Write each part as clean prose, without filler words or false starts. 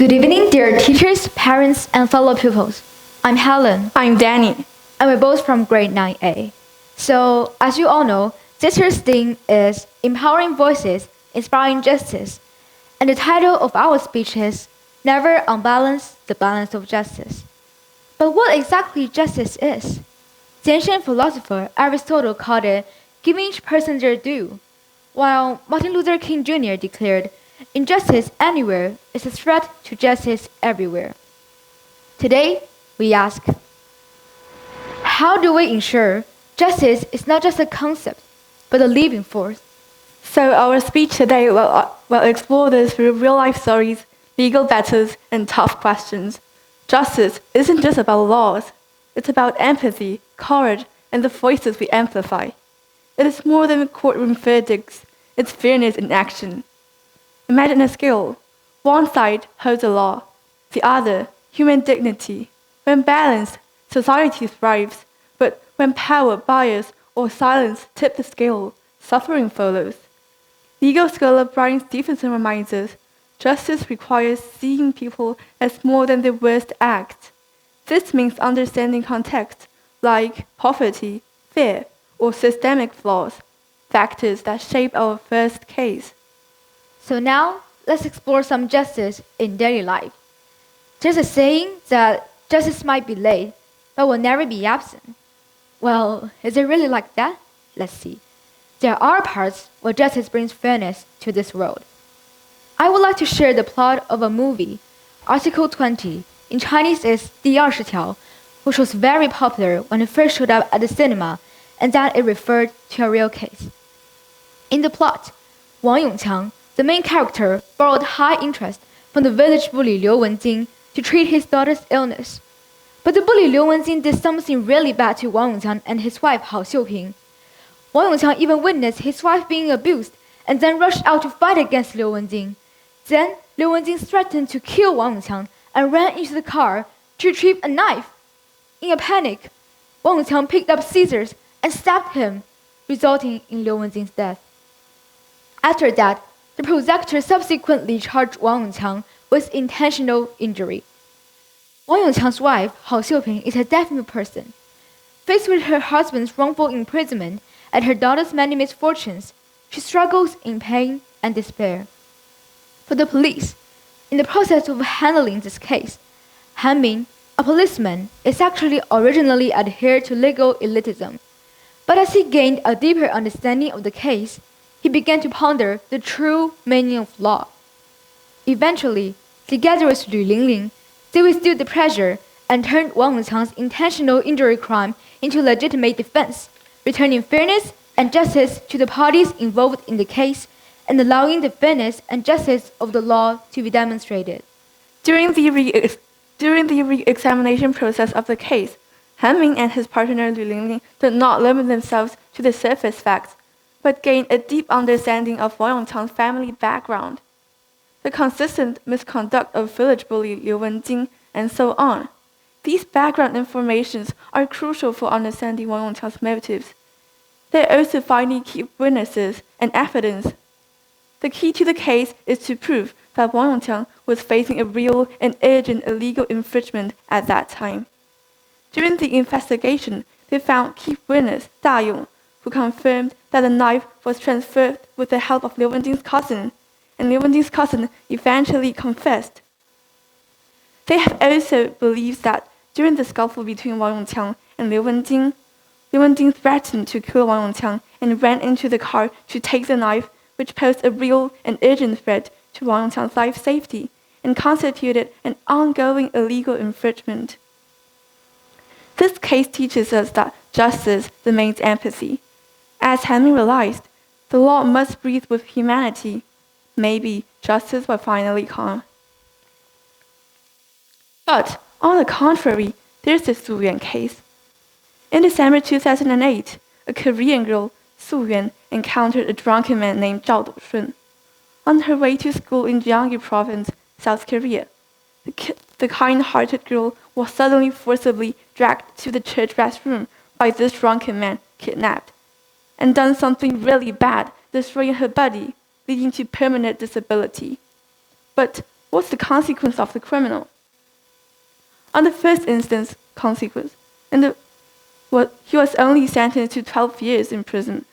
Good evening, dear teachers, parents, and fellow pupils. I'm Helen. I'm Danny. And we're both from grade 9A. So, as you all know, this year's theme is Empowering Voices, Inspiring Justice. And the title of our speech is Never Unbalance the Balance of Justice. But what exactly justice is? The ancient philosopher Aristotle called it giving each person their due, while Martin Luther King Jr. declared, injustice anywhere is a threat to justice everywhere. Today, we ask, how do we ensure justice is not just a concept, but a living force? So our speech today will explore this through real-life stories, legal battles, and tough questions. Justice isn't just about laws. It's about empathy, courage, and the voices we amplify. It is more than courtroom verdicts. It's fairness in action. Imagine a scale. One side holds the law, the other, human dignity. When balanced, society thrives. But when power, bias, or silence tip the scale, suffering follows. Legal scholar Brian Stevenson reminds us, justice requires seeing people as more than their worst acts. This means understanding context, like poverty, fear, or systemic flaws, factors that shape our first case. So now, let's explore some justice in daily life. There's a saying that justice might be late, but will never be absent. Well, is it really like that? Let's see. There are parts where justice brings fairness to this world. I would like to share the plot of a movie, Article 20, in Chinese is 第20条, which was very popular when it first showed up at the cinema, and that it referred to a real case. In the plot, Wang Yongqiang, the main character, borrowed high interest from the village bully Liu Wenjing to treat his daughter's illness. But the bully Liu Wenjing did something really bad to Wang Yongqiang and his wife Hao Xiuping. Wang Yongqiang even witnessed his wife being abused and then rushed out to fight against Liu Wenjing. Then Liu Wenjing threatened to kill Wang Yongqiang and ran into the car to retrieve a knife. In a panic, Wang Yongqiang picked up scissors and stabbed him, resulting in Liu Wenjing's death. After that, the prosecutor subsequently charged Wang Yongqiang with intentional injury. Wang Yongqiang's wife, Hao Xiuping, is a deaf-mute person. Faced with her husband's wrongful imprisonment and her daughter's many misfortunes, she struggles in pain and despair. For the police, in the process of handling this case, Han Ming, a policeman, is actually originally adhered to legal elitism. But as he gained a deeper understanding of the case, he began to ponder the true meaning of law. Eventually, together with Lu Lingling, they withstood the pressure and turned Wang Yongqiang's intentional injury crime into legitimate defense, returning fairness and justice to the parties involved in the case and allowing the fairness and justice of the law to be demonstrated. During the re-examination process of the case, Han Ming and his partner Lu Lingling did not limit themselves to the surface facts, but gained a deep understanding of Wang Yongqiang's family background, the consistent misconduct of village bully Liu Wenjing, and so on. These background informations are crucial for understanding Wang Yongqiang's motives. They also finding key witnesses and evidence. The key to the case is to prove that Wang Yongqiang was facing a real and urgent illegal infringement at that time. During the investigation, they found key witness Da Yong, who confirmed that the knife was transferred with the help of Liu Wenjing's cousin, and Liu Wenjing's cousin eventually confessed. They have also believed that during the scuffle between Wang Yongqiang and Liu Wenjing threatened to kill Wang Yongqiang and ran into the car to take the knife, which posed a real and urgent threat to Wang Yongqiang's life safety and constituted an ongoing illegal infringement. This case teaches us that justice demands empathy. As Han Ming realized, the law must breathe with humanity. Maybe justice will finally come. But, on the contrary, there's the Su Yuan case. In December 2008, a Korean girl, Su Yuan, encountered a drunken man named Zhao Doshun. On her way to school in Gyeonggi Province, South Korea, the kind-hearted girl was suddenly forcibly dragged to the church restroom by this drunken man, kidnapped, and done something really bad, destroying her body, leading to permanent disability. But what's the consequence of the criminal? On the first instance consequence, he was only sentenced to 12 years in prison,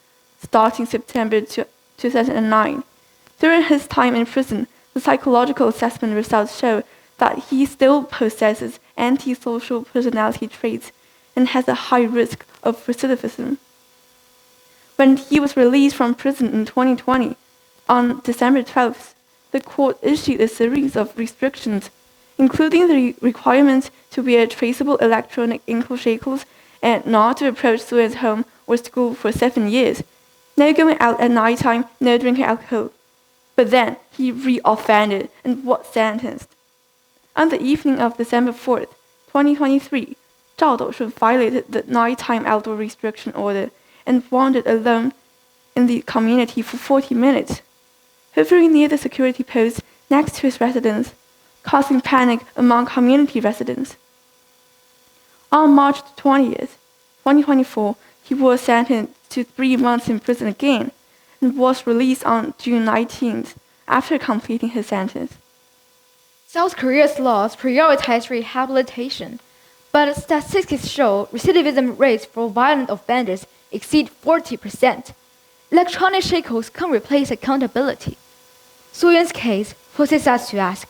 starting September 2009. During his time in prison, the psychological assessment results show that he still possesses antisocial personality traits and has a high risk of recidivism. When he was released from prison in 2020, on December 12th, the court issued a series of restrictions, including the requirement to wear traceable electronic ankle shackles and not to approach Suyan's home or school for 7 years, no going out at night time, no drinking alcohol. But then he re-offended and was sentenced. On the evening of December 4th, 2023, Zhao Doushun violated the nighttime outdoor restriction order and wandered alone in the community for 40 minutes, hovering near the security post next to his residence, causing panic among community residents. On March 20th, 2024, he was sentenced to 3 months in prison again and was released on June 19th after completing his sentence. South Korea's laws prioritize rehabilitation, but statistics show recidivism rates for violent offenders exceed 40%. Electronic shackles can replace accountability. Suyan's case forces us to ask,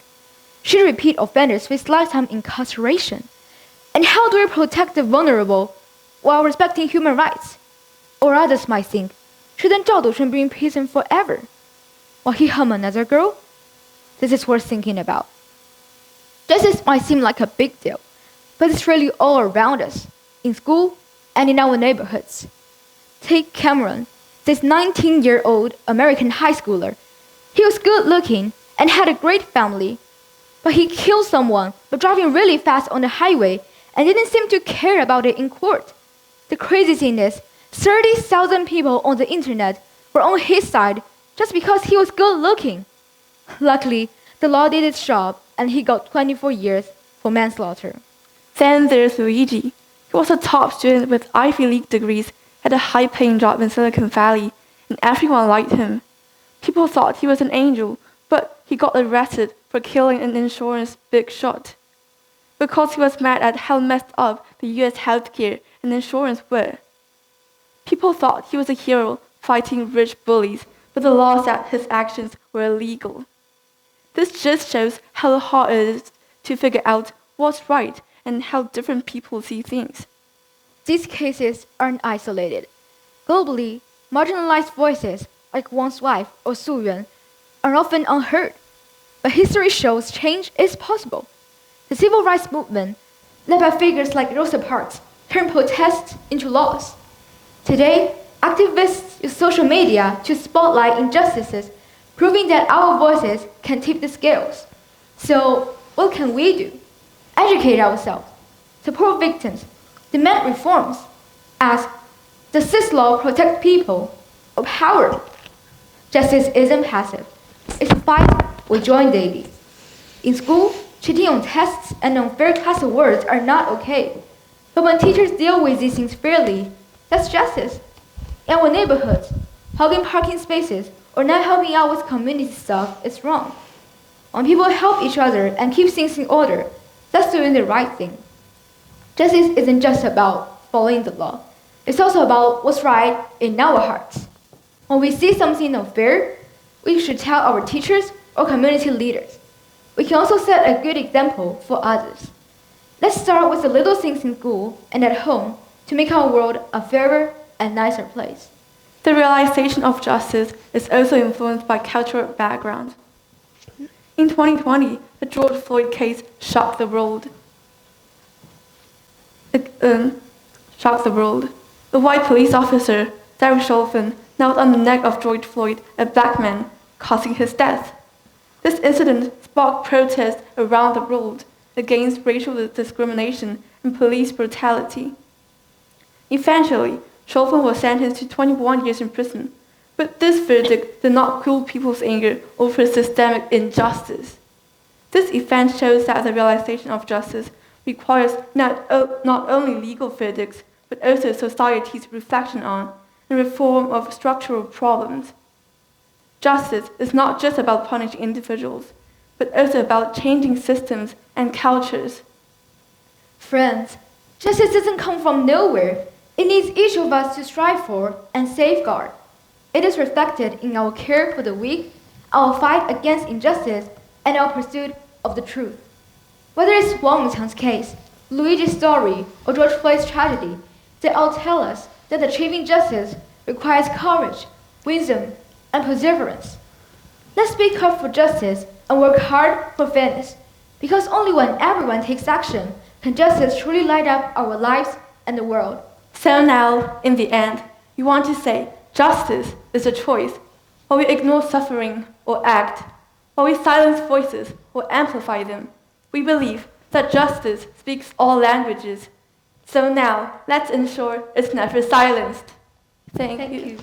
should repeat offenders face lifetime incarceration? And how do we protect the vulnerable while respecting human rights? Or others might think, shouldn't Zhao Doushun be in prison forever? While he harmed another girl? This is worth thinking about. Justice might seem like a big deal, but it's really all around us, in school and in our neighborhoods. Take Cameron, this 19-year-old American high schooler. He was good looking and had a great family, but he killed someone by driving really fast on the highway and didn't seem to care about it in court. The crazy thing is, 30,000 people on the internet were on his side just because he was good looking. Luckily, the law did its job and he got 24 years for manslaughter. Then there's Luigi. He was a top student with Ivy League degrees, had a high-paying job in Silicon Valley, and everyone liked him. People thought he was an angel, but he got arrested for killing an insurance big shot because he was mad at how messed up the US healthcare and insurance were. People thought he was a hero fighting rich bullies, but the law said his actions were illegal. This just shows how hard it is to figure out what's right and how different people see things. These cases aren't isolated. Globally, marginalized voices like Wang's wife or Su Yuan are often unheard. But history shows change is possible. The civil rights movement, led by figures like Rosa Parks, turned protests into laws. Today, activists use social media to spotlight injustices, proving that our voices can tip the scales. So, what can we do? Educate ourselves, support victims, demand reforms, ask, does this law protect people or power? Justice isn't passive. It's a fight we join daily. In school, cheating on tests and unfair class awards are not okay. But when teachers deal with these things fairly, that's justice. In our neighborhoods, hogging parking spaces or not helping out with community stuff is wrong. When people help each other and keep things in order, that's doing the right thing. Justice isn't just about following the law. It's also about what's right in our hearts. When we see something unfair, we should tell our teachers or community leaders. We can also set a good example for others. Let's start with the little things in school and at home to make our world a fairer and nicer place. The realization of justice is also influenced by cultural background. In 2020, the George Floyd case shocked the world. The white police officer, Derek Chauvin, knelt on the neck of George Floyd, a black man, causing his death. This incident sparked protests around the world against racial discrimination and police brutality. Eventually, Chauvin was sentenced to 21 years in prison, but this verdict did not cool people's anger over systemic injustice. This event shows that the realization of justice requires not only legal verdicts, but also society's reflection on and reform of structural problems. Justice is not just about punishing individuals, but also about changing systems and cultures. Friends, justice doesn't come from nowhere. It needs each of us to strive for and safeguard. It is reflected in our care for the weak, our fight against injustice, and our pursuit of the truth. Whether it's Wellington's case, Luigi's story, or George Floyd's tragedy, they all tell us that achieving justice requires courage, wisdom, and perseverance. Let's speak up for justice and work hard for fairness, because only when everyone takes action can justice truly light up our lives and the world. So now, in the end, we want to say justice is a choice. While we ignore suffering or act, while we silence voices or amplify them, we believe that justice speaks all languages. So now, let's ensure it's never silenced. Thank you.